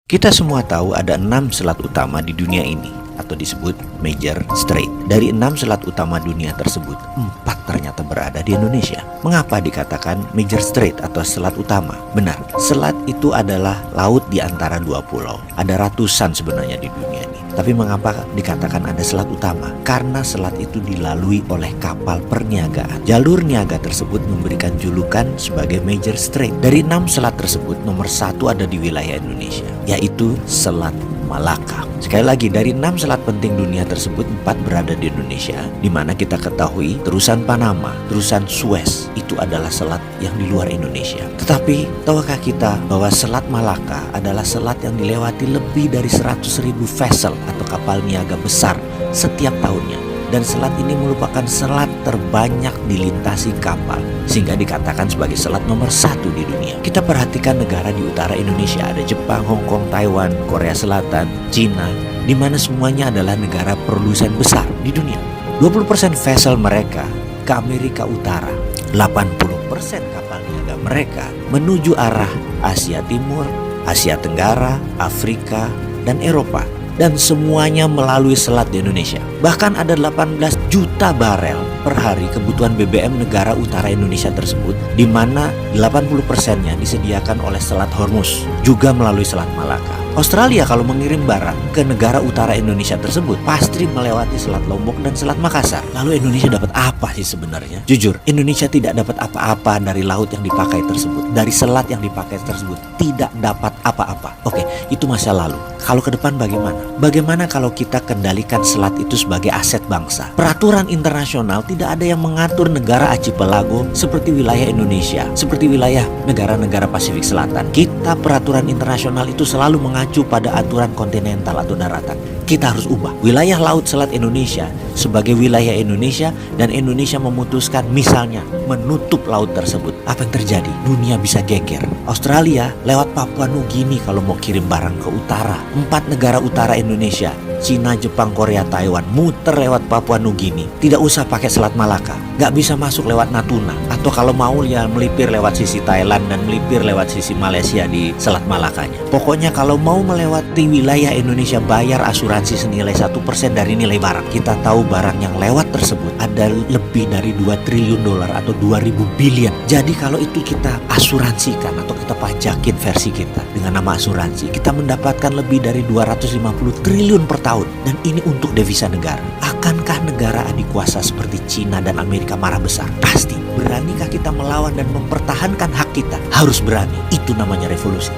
Kita semua tahu ada 6 selat utama di dunia ini, atau disebut Major Strait. Dari 6 selat utama dunia tersebut, 4 ternyata berada di Indonesia. Mengapa dikatakan Major Strait atau selat utama? Benar, selat itu adalah laut di antara dua pulau. Ada ratusan sebenarnya di dunia ini. Tapi mengapa dikatakan ada selat utama? Karena selat itu dilalui oleh kapal perniagaan. Jalur niaga tersebut memberikan julukan sebagai Major Strait. Dari 6 selat tersebut, nomor 1 ada di wilayah Indonesia, yaitu Selat Malaka. Sekali lagi, dari 6 selat penting dunia tersebut, 4 berada di Indonesia, di mana kita ketahui terusan Panama, terusan Suez itu adalah selat yang di luar Indonesia. Tetapi tahukah kita bahwa Selat Malaka adalah selat yang dilewati lebih dari 100.000 vessel atau kapal niaga besar setiap tahunnya. Dan selat ini merupakan selat terbanyak dilintasi kapal, sehingga dikatakan sebagai selat nomor 1 di dunia. Kita perhatikan negara di utara Indonesia, ada Jepang, Hong Kong, Taiwan, Korea Selatan, Cina, di mana semuanya adalah negara produsen besar di dunia. 20% vessel mereka ke Amerika Utara, 80% kapal niaga mereka menuju arah Asia Timur, Asia Tenggara, Afrika, dan Eropa. Dan semuanya melalui selat di Indonesia. Bahkan ada 18 juta barel per hari kebutuhan BBM negara utara Indonesia tersebut, di mana 80%-nya disediakan oleh Selat Hormuz, juga melalui Selat Malaka. Australia kalau mengirim barang ke negara utara Indonesia tersebut pasti melewati Selat Lombok dan Selat Makassar. Lalu Indonesia dapat apa sih sebenarnya? Jujur, Indonesia tidak dapat apa-apa dari laut yang dipakai tersebut, dari selat yang dipakai tersebut, tidak dapat apa-apa. Oke, itu masa lalu. Kalau ke depan bagaimana? Bagaimana kalau kita kendalikan selat itu sebagai aset bangsa? Peraturan internasional tidak ada yang mengatur negara archipelago seperti wilayah Indonesia, seperti wilayah negara-negara Pasifik Selatan. Kita peraturan internasional itu selalu mengacu pada aturan kontinental atau daratan. Kita harus ubah wilayah laut selat Indonesia sebagai wilayah Indonesia, dan Indonesia memutuskan misalnya menutup laut tersebut. Apa yang terjadi? Dunia bisa geger. Australia lewat Papua Nugini kalau mau kirim barang ke utara. 4 negara utara Indonesia, Cina, Jepang, Korea, Taiwan, muter lewat Papua Nugini. Tidak usah pakai Selat Malaka. Gak bisa masuk lewat Natuna. Atau kalau mau ya melipir lewat sisi Thailand dan melipir lewat sisi Malaysia di Selat Malakanya. Pokoknya kalau mau melewati wilayah Indonesia, bayar asuransi senilai 1% dari nilai barang. Kita tahu barang yang lewat tersebut ada lebih dari 2 triliun dolar atau 2.000 billion. Jadi kalau itu kita asuransikan atau kita pajakin versi kita dengan nama asuransi, kita mendapatkan lebih dari 250 triliun per tahun. Dan ini untuk devisa negara. Akankah negara adik kuasa seperti Cina dan Amerika marah besar? Pasti. Beranikah kita melawan dan mempertahankan hak kita? Harus berani. Itu namanya revolusi.